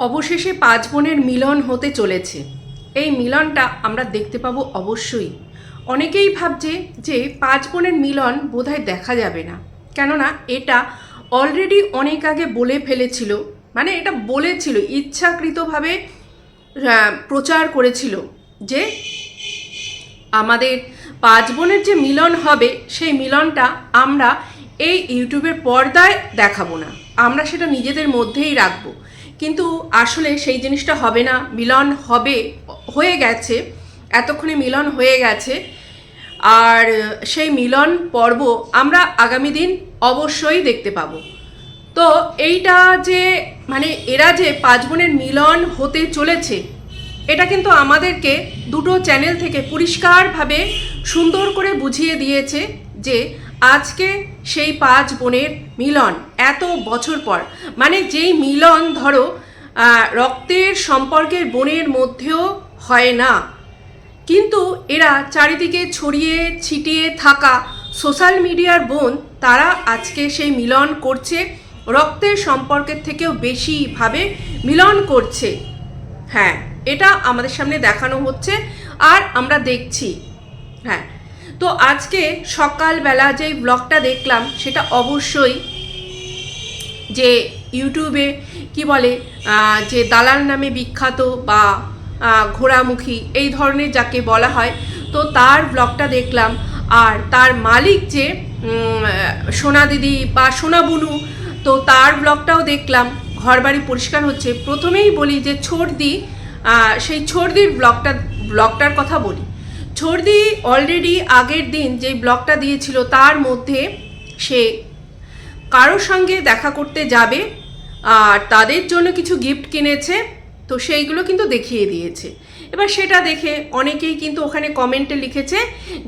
অবশেষে পাঁচ বোনের মিলন হতে চলেছে। এই মিলনটা আমরা দেখতে পাবো অবশ্যই। অনেকেই ভাবছে যে পাঁচ বোনের মিলন বোধহয় দেখা যাবে না, কেননা এটা অলরেডি অনেক আগে বলে ফেলেছিল, মানে এটা বলেছিল ইচ্ছাকৃতভাবে প্রচার করেছিল যে আমাদের পাঁচ বোনের যে মিলন হবে সেই মিলনটা আমরা এই ইউটিউবের পর্দায় দেখাবো না, আমরা সেটা নিজেদের মধ্যেই রাখবো। কিন্তু আসলে সেই জিনিসটা হবে না, মিলন হবে, হয়ে গেছে, এতক্ষণে মিলন হয়ে গেছে। আর সেই মিলন পর্ব আমরা আগামী দিন অবশ্যই দেখতে পাবো। তো এইটা যে মানে এরা যে পাঁচ বোনের মিলন হতে চলেছে, এটা কিন্তু আমাদেরকে দুটো চ্যানেল থেকে পরিষ্কারভাবে সুন্দর করে বুঝিয়ে দিয়েছে যে আজকে সেই পাঁচ বোনের মিলন এত বছর পর, মানে যেই মিলন ধরো রক্তের সম্পর্কের বোনের মধ্যেও হয় না, কিন্তু এরা চারিদিকে ছড়িয়ে ছিটিয়ে থাকা সোশ্যাল মিডিয়ার বোন, তারা আজকে সেই মিলন করছে, রক্তের সম্পর্কের থেকেও বেশিভাবে মিলন করছে। হ্যাঁ, এটা আমাদের সামনে দেখানো হচ্ছে আর আমরা দেখছি। হ্যাঁ, তো আজকে সকালবেলা যেই ব্লগটা দেখলাম সেটা অবশ্যই যে ইউটিউবে কি বলে যে দালাল নামে বিখ্যাত বা ঘোড়ামুখী এই ধরনের যাকে বলা হয়, তো তার ব্লগটা দেখলাম। আর তার মালিক যে সোনা দিদি বা সোনা বুনু, তো তার ব্লগটাও দেখলাম। ঘরবাড়ি পরিষ্কার হচ্ছে। প্রথমেই বলি যে ছোড়দি, সেই ছোড়দির ব্লগটার কথা বলি। ছোড়দি অলরেডি আগের দিন যে ব্লগটা দিয়েছিল তার মধ্যে সে কারোর সঙ্গে দেখা করতে যাবে আর তাদের জন্য কিছু গিফট কিনেছে, তো সেইগুলো কিন্তু দেখিয়ে দিয়েছে। এবার সেটা দেখে অনেকেই কিন্তু ওখানে কমেন্টে লিখেছে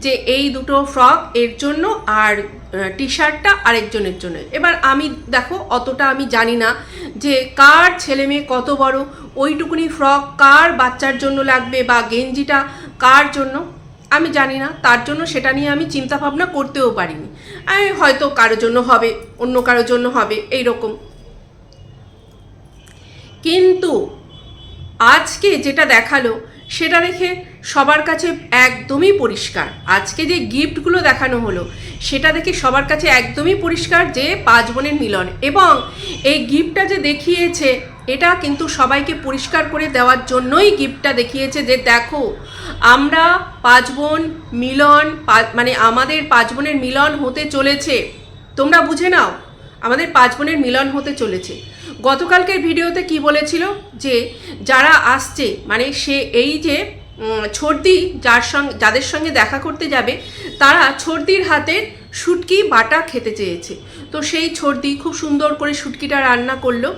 যে এই দুটো ফ্রক এর জন্য আর টি শার্টটা আরেকজনের জন্য। এবার আমি দেখো অতটা আমি জানি না যে কার ছেলে মেয়ে কত বড়, ওইটুকুনি ফ্রক কার বাচ্চার জন্য লাগবে বা গেঞ্জিটা কার জন্য আমি জানি না, তার জন্য সেটা নিয়ে আমি চিন্তা ভাবনা করতেও পারিনি। হয়তো কারোর জন্য হবে, অন্য কারোর জন্য হবে, এইরকম। কিন্তু আজকে যেটা দেখালো সেটা দেখে সবার কাছে একদমই পরিষ্কার, আজকে যে গিফটগুলো দেখানো হলো সেটা দেখে সবার কাছে একদমই পরিষ্কার যে পাঁচ বোনের মিলন। এবং এই গিফটটা যে দেখিয়েছে এটা কিন্তু সবাইকে পরিষ্কার করে দেওয়ার জন্যই গিফটটা দেখিয়েছে যে দেখো আমরা পাঁচ বোন মিলন, মানে আমাদের পাঁচ বোনের মিলন হতে চলেছে, তোমরা বুঝে নাও আমাদের পাঁচ বোনের মিলন হতে চলেছে। গতকালকের ভিডিওতে কি বলেছিল যে যারা আসছে, মানে সে এই যে ছোড়দি যাদের সঙ্গে দেখা করতে যাবে তারা ছোড়দির হাতের শুটকি বাটা খেতে চেয়েছে। তো সেই ছোড়দি খুব সুন্দর করে শুটকিটা রান্না করলো।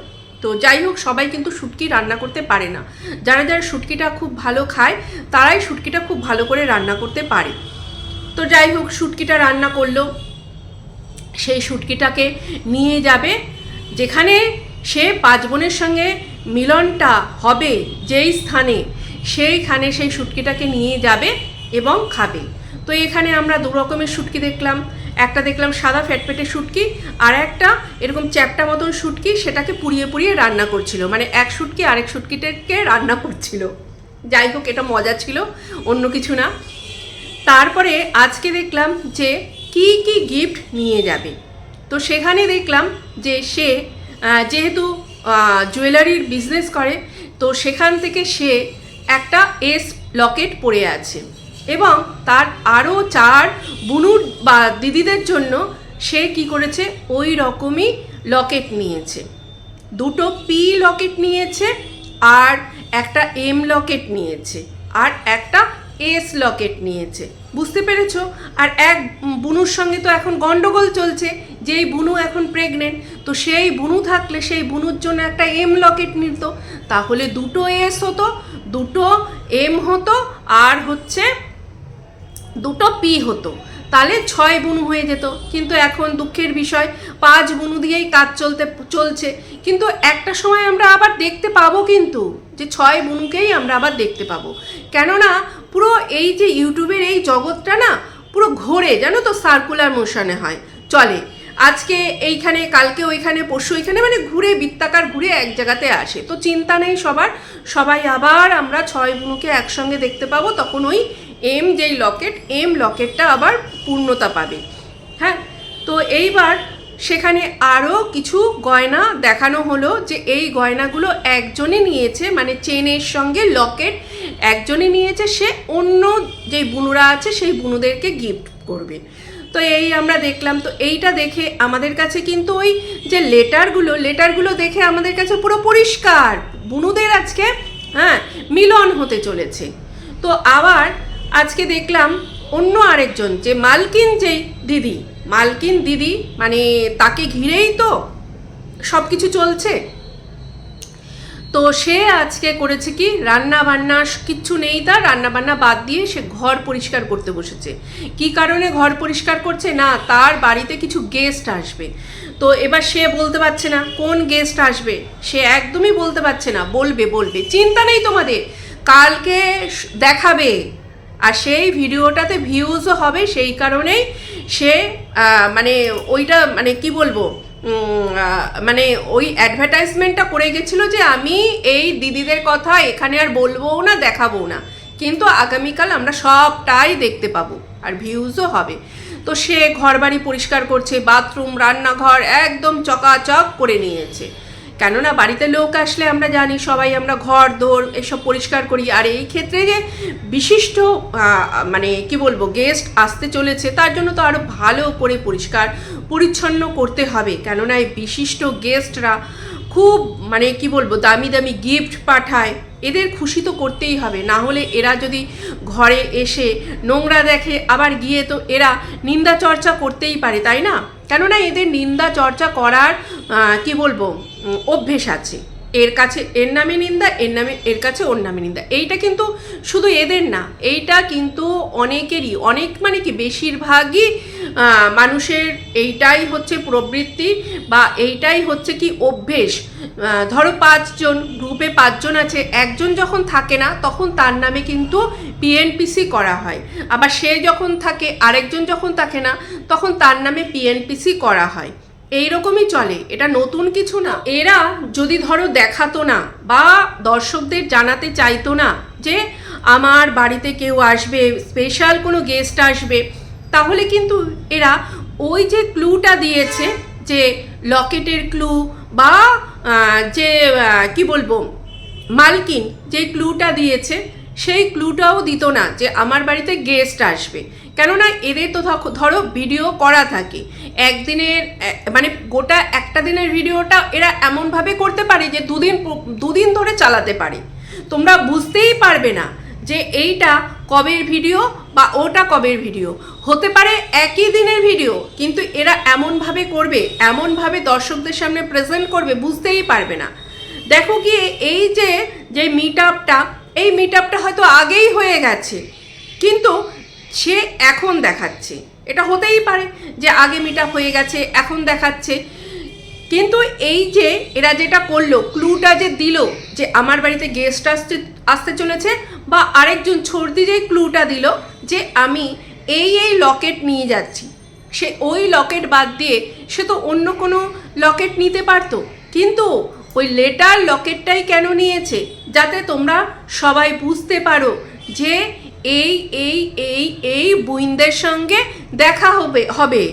তো যাই হোক, সবাই কিন্তু শুটকি রান্না করতে পারে না, যারা যারা শুটকিটা খুব ভালো খায় তারাই শুটকিটা খুব ভালো করে রান্না করতে পারে। তো যাই হোক, শুটকিটা রান্না করলো, সেই শুটকিটাকে নিয়ে যাবে যেখানে সে পাঁচ বোনের সঙ্গে মিলনটা হবে যেই স্থানে, সেইখানে সেই শুটকিটাকে নিয়ে যাবে এবং খাবে। তো এখানে আমরা দু রকমের শুটকি দেখলাম, একটা দেখলাম সাদা ফ্যাটফেটে শুটকি, আর একটা এরকম চ্যাপটা মতন শুটকি, সেটাকে পুড়িয়ে পুড়িয়ে রান্না করছিল, মানে এক শুটকি আরেক শুটকিটাকে রান্না করছিল। যাই হোক, এটা মজা ছিল, অন্য কিছু না। তারপরে আজকে দেখলাম যে কি কি গিফট নিয়ে যাবে। তো সেখানে দেখলাম যে সে যেহেতু জুয়েলারির বিজনেস করে, তো সেখান থেকে সে একটা এস লকেট পরে আছে এবং তার আরও 4 বুনুর বা দিদিদের জন্য সে কি করেছে ওই রকমই লকেট নিয়েছে, দুটো পি লকেট নিয়েছে আর একটা এম লকেট নিয়েছে আর একটা এস লকেট নিয়েছে, বুঝতে পেরেছো? আর এক বুনুর সঙ্গে তো এখন গন্ডগোল চলছে, যেই বুনু এখন প্রেগনেন্ট, তো সেই বুনু থাকলে সেই বুনুর জন্য একটা এম লকেট নিত, তাহলে দুটো এস হতো, দুটো এম হতো আর হচ্ছে দুটো পি হতো, তাহলে 6 বুনু হয়ে যেত। কিন্তু এখন দুঃখের বিষয় 5 বুনু দিয়েই কাজ চলছে। কিন্তু একটা সময় আমরা আবার দেখতে পাবো কিন্তু যে 6 বুনুকেই আমরা আবার দেখতে পাবো, কেননা পুরো এই যে ইউটিউবের এই জগৎটা না পুরো ঘোরে, জানো তো, সার্কুলার মোশনে হয়, চলে। আজকে এইখানে, কালকে ওইখানে, পরশু ওইখানে, মানে ঘুরে বৃত্তাকার ঘুরে এক জায়গাতে আসে। তো চিন্তা নেই সবার, সবাই আবার আমরা 6 বুনুকে একসঙ্গে দেখতে পাবো। তখন ওই যেই লকেট, লকেটটা আবার পূর্ণতা পাবে। হ্যাঁ, তো এইবার সেখানে আরও কিছু গয়না দেখানো হলো, যে এই গয়নাগুলো একজনই নিয়েছে, মানে চেনের সঙ্গে লকেট একজনই নিয়েছে, সে অন্য যেই বুনুরা আছে সেই বুনুদেরকে গিফট করবে। তো এই আমরা দেখলাম। তো এইটা দেখে আমাদের কাছে কিন্তু ওই যে লেটারগুলো দেখে আমাদের কাছে পুরো পরিষ্কার বুনুদের আজকে মিলন হতে চলেছে। তো আবার আজকে দেখলাম অন্য আরেকজন, যে মালকিন দিদি, মানে তাকে ঘিরেই তো সব কিছু চলছে। তো সে আজকে করেছে কি, রান্না বান্না কিচ্ছু নেই তার, রান্না বান্না বাদ দিয়ে সে ঘর পরিষ্কার করতে বসেছে। কি কারণে ঘর পরিষ্কার করছে? না, তার বাড়িতে কিছু গেস্ট আসবে। তো এবার সে বলতে পারছে না কোন গেস্ট আসবে, সে একদমই বলতে পারছে না। বলবে, চিন্তা নেই তোমাদের, কালকে দেখাবে, আর সেই ভিডিওটাতে ভিউজও হবে। সেই কারণেই সে মানে ওইটা, মানে কি বলবো, মানে ওই অ্যাডভার্টাইজমেন্টটা করে গেছিলো যে আমি এই দিদিদের কথা এখানে আর বলবো না, দেখাবো না, কিন্তু আগামীকাল আমরা সবটাই দেখতে পাবো আর ভিউজও হবে। তো সে ঘর বাড়ি পরিষ্কার করছে, বাথরুম, রান্নাঘর একদম চকাচক করে নিয়েছে। কেননা বাড়িতে লোক আসলে আমরা জানি সবাই আমরা ঘর দোর এসব পরিষ্কার করি, আর এই ক্ষেত্রে যে বিশিষ্ট মানে কি বলবো গেস্ট আসতে চলেছে, তার জন্য তো আরও ভালো করে পরিষ্কার পরিচ্ছন্ন করতে হবে। কেননা এই বিশিষ্ট গেস্টরা খুব মানে কি বলবো দামি দামি গিফট পাঠায়, এদের খুশি তো করতেই হবে। না হলে এরা যদি ঘরে এসে নোংরা দেখে আবার গিয়ে তো এরা নিন্দা চর্চা করতেই পারে, তাই না? কেননা এদের নিন্দা চর্চা করার কি বলবো অভ্যেস আছে। এর কাছে এর নামে নিন্দা, এর কাছে ওর নামে নিন্দা। এইটা কিন্তু শুধু এদের না, এইটা কিন্তু অনেকেরই, অনেক মানে কি বেশিরভাগই মানুষের এইটাই হচ্ছে প্রবৃত্তি, বা এইটাই হচ্ছে কি অভ্যেস। ধরো 5 জন গ্রুপে 5 জন আছে, একজন যখন থাকে না তখন তার নামে কিন্তু পিএনপিসি করা হয়, আবার সে যখন থাকে, আরেকজন যখন থাকে না তখন তার নামে পিএনপিসি করা হয়। এইরকমই চলে, এটা নতুন কিছু না। এরা যদি ধরো দেখাতো না বা দর্শকদের জানাতে চাইতো না যে আমার বাড়িতে কেউ আসবে, স্পেশাল কোনো গেস্ট আসবে, তাহলে কিন্তু এরা ওই যে ক্লুটা দিয়েছে, যে লকেটের ক্লু বা যে কি বলবো মালকিন যে ক্লুটা দিয়েছে, সেই ক্লুটাও দিত না যে আমার বাড়িতে গেস্ট আসবে। কেননা এদের তো ধরো ভিডিও করা থাকে, একদিনের মানে গোটা একটা দিনের ভিডিওটা এরা এমনভাবে করতে পারে যে দুদিন ধরে চালাতে পারে। তোমরা বুঝতেই পারবে না যে এইটা কবের ভিডিও বা ওটা কবের ভিডিও। হতে পারে একই দিনের ভিডিও, কিন্তু এরা এমনভাবে করবে, এমনভাবে দর্শকদের সামনে প্রেজেন্ট করবে, বুঝতেই পারবে না। দেখো কি এই যে মিট আপটা হয়তো আগেই হয়ে গেছে, কিন্তু সে এখন দেখাচ্ছে। এটা হতেই পারে যে আগে মিট আপ হয়ে গেছে, এখন দেখাচ্ছে। কিন্তু এই যে এরা যেটা করলো, ক্লুটা যে দিল যে আমার বাড়িতে গেস্ট আসতে চলেছে, বা আরেকজন ছর্দি যে ক্লুটা দিল যে আমি এই লকেট নিয়ে যাচ্ছি, সে ওই লকেট বাদ দিয়ে সে তো অন্য কোনো লকেট নিতে পারতো, কিন্তু ওই লেটার লকেটটাই কেন নিয়েছে? যাতে তোমরা সবাই বুঝতে পারো যে এই বুইনদের সঙ্গে দেখা হবে,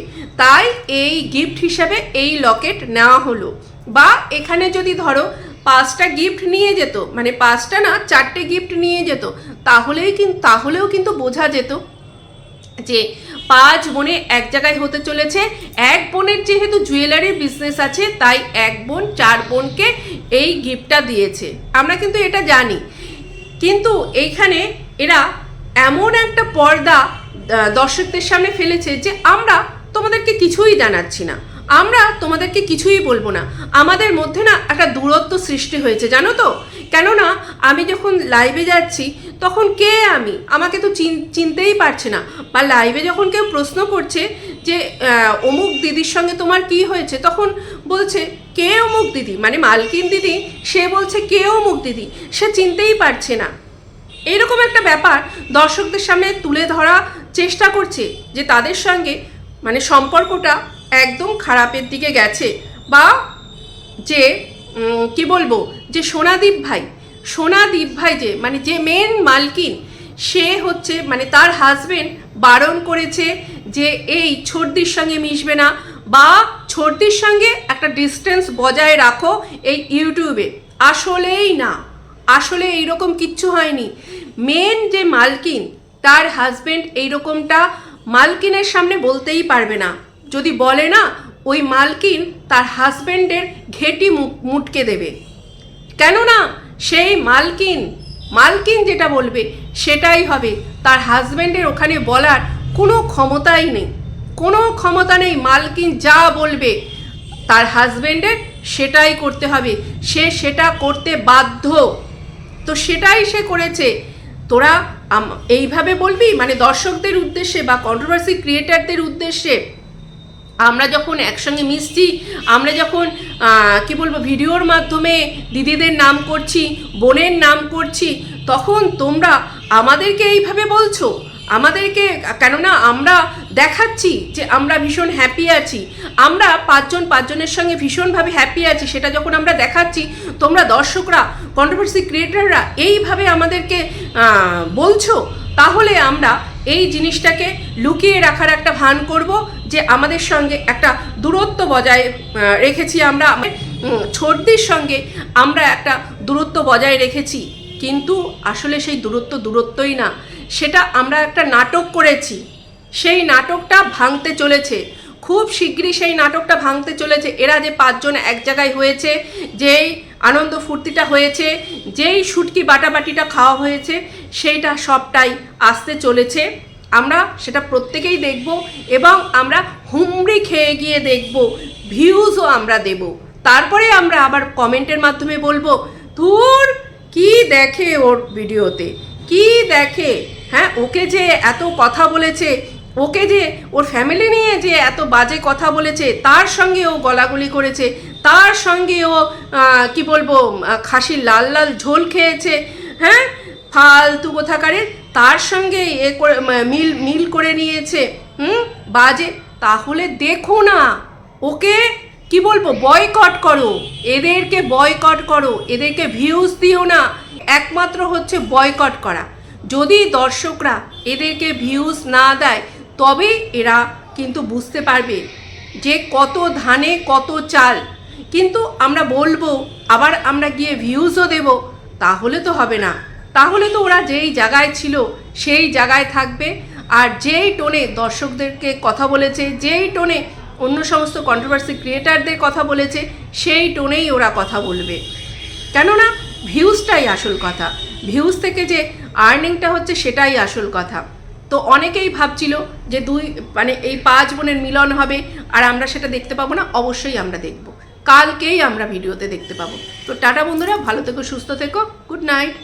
তাই এই গিফট হিসাবে এই লকেট নেওয়া হলো। বা এখানে যদি ধরো 5টা গিফট নিয়ে যেত, মানে 5টা না 4টে গিফট নিয়ে যেত, তাহলেও কিন্তু বোঝা যেত যে 5 বোনে এক জায়গায় হতে চলেছে। এক বোনের যেহেতু জুয়েলারির বিজনেস আছে, তাই এক বোন 4 বোনকে এই গিফটটা দিয়েছে, আমরা কিন্তু এটা জানি। কিন্তু এইখানে এরা এমন একটা পর্দা দর্শকদের সামনে ফেলেছে যে আমরা তোমাদেরকে কিছুই জানাচ্ছি না, আমরা তোমাদেরকে কিছুই বলবো না। আমাদের মধ্যে না একটা দূরত্ব সৃষ্টি হয়েছে, জানো তো? কেননা আমি যখন লাইভে যাচ্ছি তখন আমাকে তো চিনতেই পারছে না, বা লাইভে যখন কেউ প্রশ্ন করছে যে অমুক দিদির সঙ্গে তোমার কি হয়েছে, তখন বলছে কে অমুক দিদি, মানে মালকিন দিদি, সে বলছে কে অমুক দিদি, সে চিনতেই পারছে না। এইরকম একটা ব্যাপার দর্শকদের সামনে তুলে ধরা চেষ্টা করছে যে তাদের সঙ্গে মানে সম্পর্কটা একদম খারাপের দিকে গেছে। বা যে কি বলবো, যে সোনাদীপ ভাই যে মানে যে মেন মালকিন, সে হচ্ছে মানে তার হাজবেন্ড বারণ করেছে যে এই ছোটদির সঙ্গে মিশবে না বা ছোটদির সঙ্গে একটা ডিস্টেন্স বজায় রাখো এই ইউটিউবে। আসলেই না, আসলে এইরকম কিচ্ছু হয়নি। মেন যে মালকিন, তার হাজবেন্ড এইরকমটা মালকিনের সামনে বলতেই পারবে না। যদি বলে না, ওই মালকিন তার হাজবেন্ডের ঘেঁটি মুটকে দেবে। কেননা সেই মালকিন যেটা বলবে সেটাই হবে। তার হাজবেন্ডের ওখানে বলার কোনো ক্ষমতাই নেই, কোনো ক্ষমতা নেই। মালকিন যা বলবে তার হাজবেন্ডের সেটাই করতে হবে, সে সেটা করতে বাধ্য। তো সেটাই সে করেছে। তোরা এইভাবে বলবি মানে দর্শকদের উদ্দেশ্যে বা কন্ট্রোভার্সি ক্রিয়েটারদের উদ্দেশ্যে, আমরা যখন একসঙ্গে মিশছি, আমরা যখন কি বলবো ভিডিওর মাধ্যমে দিদিদের নাম করছি, বোনের নাম করছি, তখন তোমরা আমাদেরকে এইভাবে বলছো। আমাদেরকে কেননা আমরা দেখাচ্ছি যে আমরা ভীষণ হ্যাপি আছি, আমরা পাঁচজনের সঙ্গে ভীষণভাবে হ্যাপি আছি, সেটা যখন আমরা দেখাচ্ছি, তোমরা দর্শকরা কন্ট্রোভার্সি ক্রিয়েটাররা এইভাবে আমাদেরকে বলছো, তাহলে আমরা এই জিনিসটাকে লুকিয়ে রাখার একটা ভান করব যে আমাদের সঙ্গে একটা দূরত্ব বজায় রেখেছি। আমরা ছোটদির সঙ্গে আমরা একটা দূরত্ব বজায় রেখেছি, কিন্তু আসলে সেই দূরত্বই না, সেটা আমরা একটা নাটক করেছি। সেই নাটকটা ভাঙতে চলেছে, খুব শীঘ্রই সেই নাটকটা ভাঙতে চলেছে। এরা যে পাঁচজন এক জায়গায় হয়েছে, যেই আনন্দ ফুর্তিটা হয়েছে, যেই শুটকি বাটাবাটিটা খাওয়া হয়েছে, সেইটা সবটাই আসতে চলেছে। আমরা সেটা প্রত্যেকেই দেখব এবং আমরা হুমড়ি খেয়ে গিয়ে দেখব, ভিউজও আমরা দেব। তারপরে আমরা আবার কমেন্টের মাধ্যমে বলবো, ধুর কি দেখে ওর ভিডিওতে, কি দেখে, হ্যাঁ ওকে যে এত কথা বলেছে, ওকে যে ওর ফ্যামিলি নিয়ে যে এত বাজে কথা বলেছে, তার সঙ্গে ও গলাগলি করেছে, তার সঙ্গে ও কি বলবো খাসির লাল লাল ঝোল খেয়েছে, হ্যাঁ ফালতু কোথাকারে, তার সঙ্গে মিল করে নিয়েছে, বাজে। তাহলে দেখো না, ওকে কি বলবো বয়কট করো, এদেরকে বয়কট করো, এদেরকে ভিউজ দিও না। একমাত্র হচ্ছে বয়কট করা। যদি দর্শকরা এদেরকে ভিউজ না দেয়, তবে এরা কিন্তু বুঝতে পারবে যে কত ধানে কত চাল। কিন্তু আমরা বলবো, আবার আমরা গিয়ে ভিউজও দেব, তাহলে তো হবে না। তাহলে তো ওরা যেই জায়গায় ছিল সেই জায়গায় থাকবে, আর যেই টোনে দর্শকদেরকে কথা বলেছে, যেই টোনে অন্য সমস্ত কন্ট্রোভার্সি ক্রিয়েটারদের কথা বলেছে, সেই টোনেই ওরা কথা বলবে। কেননা ভিউজটাই আসল কথা, ভিউজ থেকে যে আর্নিংটা হচ্ছে সেটাই আসল কথা। তো অনেকেই ভাবছিল যে মানে এই 5 বোনের মিলন হবে আর আমরা সেটা দেখতে পাবো না। অবশ্যই আমরা দেখব, কালকেই আমরা ভিডিওতে দেখতে পাবো। তো টাটা বন্ধুরা, ভালো থেকো, সুস্থ থেকো, গুড নাইট।